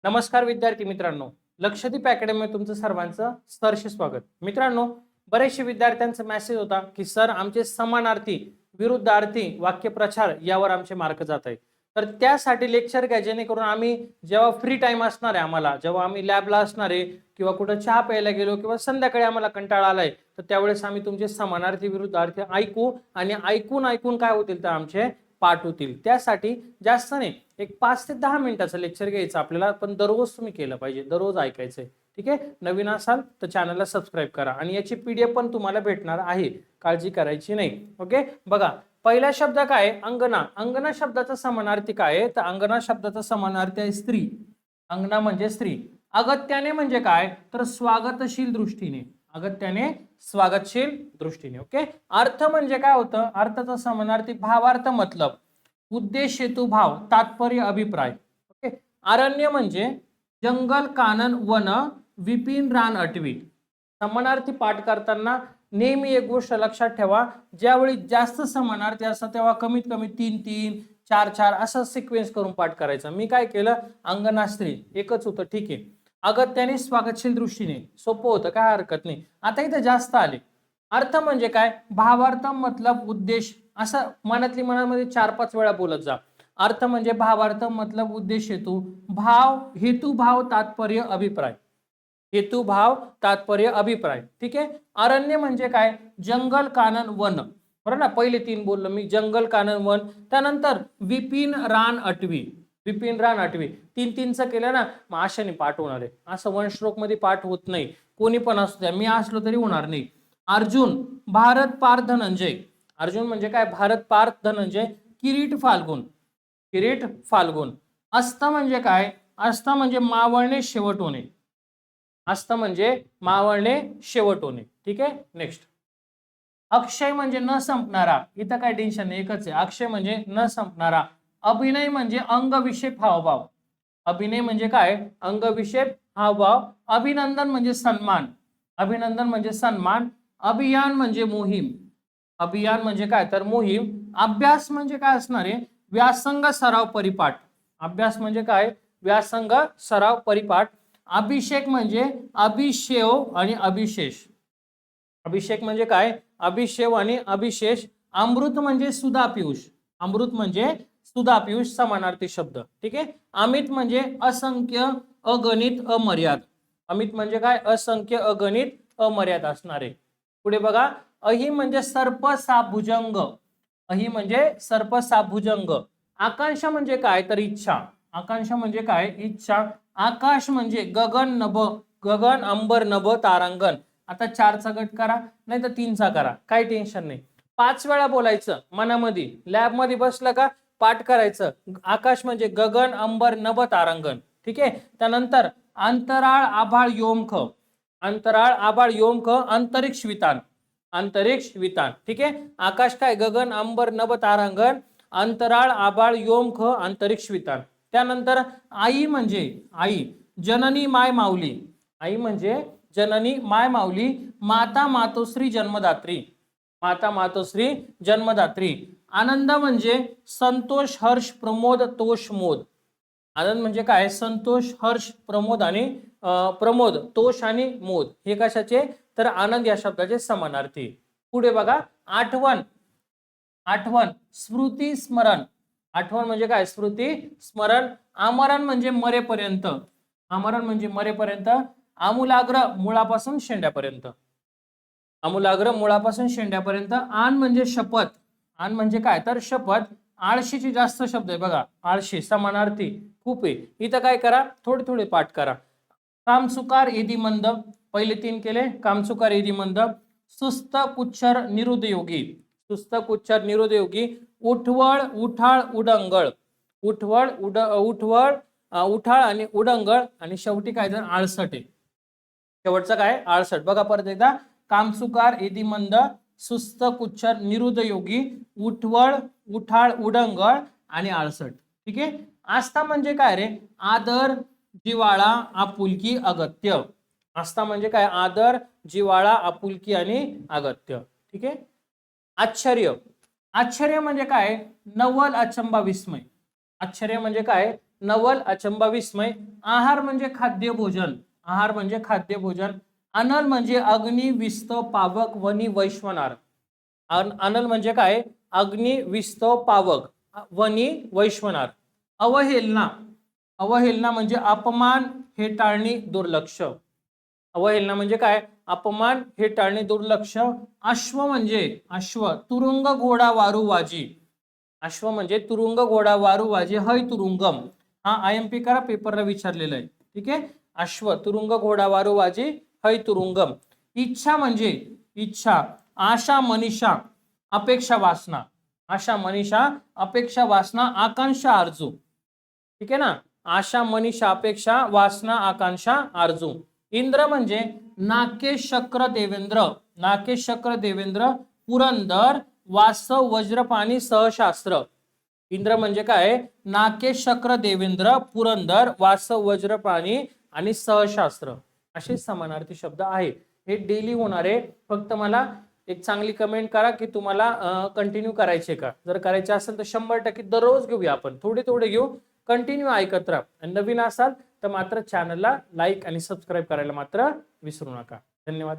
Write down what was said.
नमस्कार विद्यार्थी मित्रांनो, लक्षदीप अकॅडमीमध्ये तुमचं सर्वांचं सहर्ष स्वागत. मित्रांनो, बरेचसे विद्यार्थ्यांचा मेसेज होता की सर आमचे समानार्थी विरुद्धार्थी वाक्यप्रचार यावर आमचे मार्क जात आहेत. तर त्यासाठी लेक्चर घ्या जेणेकरून आम्ही जेव्हा फ्री टाइम असणार आहे आम्हाला, जेव्हा आम्ही लॅबला असणार आहे किंवा कुठं चहा प्यायला गेलो किंवा संध्याकाळी आम्हाला कंटाळा आलाय, तर त्यावेळेस आम्ही तुमचे समानार्थी विरुद्धार्थी ऐकू आणि ऐकून काय होतील तर आमचे पाठ होतील. त्यासाठी जास्त नाही, एक 5 ते 10 मिनिटाचं लेक्चर घ्यायचं आपल्याला, पण दररोज तुम्ही केलं पाहिजे, दररोज ऐकायचंय. ठीक आहे. नवीन असाल तर चॅनलला सबस्क्राईब करा आणि याची पीडीएफ पण तुम्हाला भेटणार आहे, काळजी करायची नाही. ओके. बघा, पहिला शब्द काय? अंगना. अंगना शब्दाचा समानार्थी काय आहे? तर अंगना शब्दाचा समानार्थी आहे स्त्री. अंगना म्हणजे स्त्री. अगत्याने म्हणजे काय? तर स्वागतशील दृष्टीने. अगत्याने स्वागतशील दृष्टीने. ओके. अर्थ म्हणजे काय होतं? अर्थाचा समानार्थी भावार्थ, मतलब, उद्देश, हेतू, भाव, तात्पर्य, अभिप्राय. ओके. अरण्य म्हणजे जंगल, कानन, वन, विपिन, रान, अटवी. समानार्थी पाठ करताना नेहमी एक गोष्ट लक्षात ठेवा, ज्यावेळी जास्त समानार्थी असतात तेव्हा कमीत कमी 3-3, 4-4 असं सिक्वेन्स करून पाठ करायचा. मी काय केलं? अंगना स्त्री एकच होतं. ठीक आहे. अगत्याने स्वागतशील दृष्टीने सोपं होतं, काय हरकत नाही. आता इथे जास्त आले. अर्थ म्हणजे काय? भावार्थ, मतलब, उद्देश, असं मनातली मनामध्ये 4-5 वेळा बोलत जा. अर्थ म्हणजे भावार्थ, मतलब, उद्देश, हेतू, भाव, हेतू, भाव, तात्पर्य, अभिप्राय. हेतू, भाव, तात्पर्य, अभिप्राय. ठीक आहे. अरण्य म्हणजे काय? जंगल, कानन, वन. बरोबर ना? पहिले 3 बोललो मी, जंगल, कानन, वन. त्यानंतर विपिन, रान, अटवी. विपिन, रान, अटवी. 3-3चं केलं ना, मग आशाने पाठ होणार आहे. असं वन स्ट्रोक मध्ये पाठ होत नाही. कोणी पण असू द्या, मी असलो तरी होणार नाही. अर्जुन, भारत, पार्थ, धनंजय. अर्जुन म्हणजे काय? भारत, पार्थ, धनंजय. किरीट, फाल्गुन. किरीट, फाल्गुन. अस्त म्हणजे काय? अस्त म्हणजे मावळणे, शेवट होणे. अस्त म्हणजे मावळणे, शेवट होणे. ठीक आहे. नेक्स्ट. अक्षय म्हणजे न संपणारा. इथं काय टेन्शन नाही, एकच आहे. अक्षय म्हणजे न संपणारा. अभिनय म्हणजे अंगविषेप, हावभाव. अभिनय म्हणजे काय? अंगविषेप, हावभाव. अभिनंदन म्हणजे सन्मान. अभिनंदन म्हणजे सन्मान. अभियान म्हणजे मोहीम. अभियान म्हणजे काय? तर मोहीम. अभ्यास म्हणजे काय असणार आहे? व्यासंग, सराव, परिपाठ. अभ्यास म्हणजे काय? व्यासंग, सराव, परिपाठ. अभिषेक म्हणजे अभिषेव आणि अभिषेष. अभिषेक म्हणजे काय? अभिषेव आणि अभिषेष. अमृत म्हणजे सुधा, पियुष. अमृत म्हणजे सुधा, पियुष समानार्थी शब्द. ठीक आहे. अमित म्हणजे असंख्य, अगणित, अमर्याद. अमित म्हणजे काय? असंख्य, अगणित, अमर्याद असणारे. पुढे बघा. अहि म्हणजे सर्प, साप, भुजंग. अहि म्हणजे सर्प, साप, भुजंग. आकांक्षा म्हणजे काय? तर इच्छा. आकांक्षा म्हणजे काय? इच्छा. आकाश म्हणजे गगन, नभ. गगन, अंबर, नभ, तारांगण. आता 4चा गट करा, नाही तर 3चा करा, काही टेन्शन नाही. 5 वेळा बोलायचं मनामध्ये. लॅब मध्ये बसलं का पाठ करायचं. आकाश म्हणजे गगन, अंबर, नभ, तारांगण. ठीक आहे. त्यानंतर अंतराळ, आभाळ, योमख. अंतराळ, आभाळ, योमख. अंतरिक्ष, वितान. अंतरिक्ष, वितान. ठीक आहे. आकाश काय? गगन, अंबर, नभ, तारांगण. अंतराळ, आभाळ, योमख, अंतरिक्ष, वितान. त्यानंतर आई म्हणजे आई. जननी, माय, माऊली. आई म्हणजे जननी, माय, माऊली. माता, मातोश्री, जन्मदात्री. माता, मातोश्री, जन्मदात्री. आनंद म्हणजे संतोष, हर्ष, प्रमोद, तोष, मोद. आनंद म्हणजे काय? संतोष, हर्ष, प्रमोद आणि प्रमोद, तोष आणि मोद. हे कशाचे? तर आनंद या शब्दाचे समानार्थी. पुढे बघा. आठवण. आठवण, स्मृती, स्मरण. आठवण म्हणजे काय? स्मृती, स्मरण. आमरण म्हणजे मरेपर्यंत. आमरण म्हणजे मरेपर्यंत. आमूलाग्र, मुळापासून शेंड्यापर्यंत. आमूलाग्र, मुळापासून शेंड्यापर्यंत. आण म्हणजे शपथ. आण म्हणजे काय? तर शपथ. आळशीची जास्त शब्द आहे बघा. आळशी समानार्थी खूप आहे. इथं काय करा? थोडे थोडे पाठ करा. कामचुकार, एदिमंद. पहिले 3 केले. कामचुकार, एदिमंद. सुस्त, कुच्छर, निरुद्योगी. सुस्त, कुच्छर, निरुद्योगी. उठवळ, उठाळ, उडंगळ. उठवळ, उठवळ, उठाळ आणि उडंगळ. आणि शेवटी काय तर आळसट आहे. शेवटचं काय? आळसट. बघा परत एकदा. कामचुकार, एदिमंद, सुस्त, कुच्छर, निरुद्योगी, उठवळ, उठाळ, उडंगळ आणि आळसट. ठीक आहे. आस्था म्हणजे काय रे? आदर, जिव्हाळा, आपुलकी, अगत्य. आस्था म्हणजे काय? आदर, जिव्हाळा, आपुलकी आणि अगत्य. ठीक आहे. आश्चर्य. आश्चर्य म्हणजे काय? नवल, अचंबा, विस्मय. आश्चर्य म्हणजे काय? नवल, अचंबा, विस्मय. आहार म्हणजे खाद्य भोजन. आहार म्हणजे खाद्य भोजन. अनल म्हणजे अग्नी, विस्त, पावक, वनी, वैश्वनार. अनल म्हणजे काय? अग्नी, विस्त, पावक, वनी, वैश्वनार. अवहेलना. अवहेलना म्हणजे अपमान, हेटाळणी, दुर्लक्ष. अवहेलना म्हणजे काय? अपमान, हेटाळणी, दुर्लक्ष. अश्व म्हणजे तुरुंग, घोडा, वारू, वाजी. अश्व म्हणजे तुरुंग, घोडा, वारू, वाजी, हय तुरुंगम. हा IMP करा, पेपरला विचारलेलं आहे. ठीक आहे. अश्व, तुरुंग, घोडा, वारू, वाजी, हय तुरुंगम. इच्छा म्हणजे आशा, मनीषा, अपेक्षा, वासना. आशा, मनीषा, अपेक्षा, वासना, आकांक्षा, आरजू. ठीक आहे ना. आशा, मनीषा, अपेक्षा, वासना, आकांक्षा, आरजू. इंद्र म्हणजे नाकेश, शक्र, देवेंद्र. नाकेश, शक्र, देवेंद्र, पुरंदर, वासव, वज्रपाणी, सहशास्त्र. इंद्र म्हणजे काय? नाकेश, शक्र, देवेंद्र, पुरंदर, वासव, वज्रपाणी आणि सहशास्त्र. असे समानार्थी शब्द आहे. हे डेली होणार आहे. फक्त मला एक चांगली कमेंट करा की तुम्हाला कंटिन्यू करायचे का. जर करायचे असेल तर 100% दररोज घेऊया आपण. थोडे थोडे घेऊ. कंटिन्यू ऐकत राहा. आणि नवीन असाल तर मात्र चॅनलला लाईक आणि सबस्क्राईब करायला मात्र विसरू नका. धन्यवाद.